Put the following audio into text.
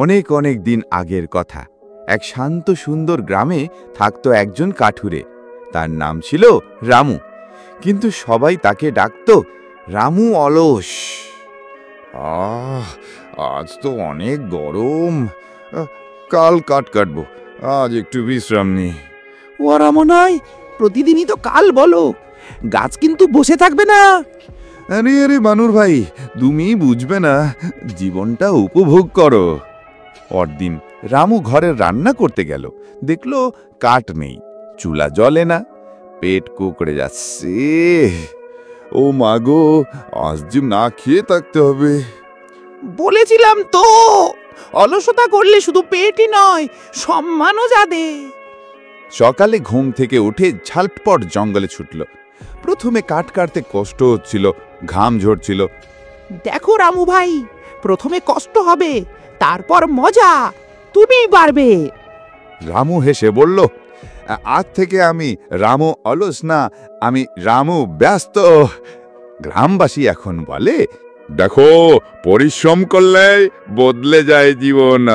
অনেক অনেক দিন আগের কথা। এক শান্ত সুন্দর গ্রামে থাকতো একজন কাঠুরে। তার নাম ছিল রামু, কিন্তু সবাই তাকে ডাকত রামু অলস। আজ তো অনেক গরম, কাল কাটবো, আজ একটু বিশ্রাম নি। ওরা মনে হয় প্রতিদিনই তো কাল বলো, গাছ কিন্তু বসে থাকবে না। আরে আরে বানর ভাই, তুমি বুঝবে না, জীবনটা উপভোগ করো। পরদিন রামু ঘরে রান্না করতে গেল, দেখলো কাঠ নেই, চুলা জ্বলে না, পেট কুকড়ে যাচ্ছে। ও মাগো, আজ যে না খেয়ে থাকতে হবে। বলেছিলাম তো, অলসতা করলে শুধু পেটই নয়, সম্মানও যাবে। সকালে ঘুম থেকে উঠে ঝালপট জঙ্গলে ছুটল। প্রথমে কাঠ কাটতে কষ্ট হচ্ছিল, ঘাম ঝরছিল। দেখো রামু ভাই, প্রথমে কষ্ট হবে, তারপর মজা, তুমিই পারবে। রামু হেসে বলল, আজ থেকে আমি রামু অলস না, আমি রামু ব্যস্ত। গ্রামবাসী এখন বলে, দেখো, পরিশ্রম করলে বদলে যায় জীবন।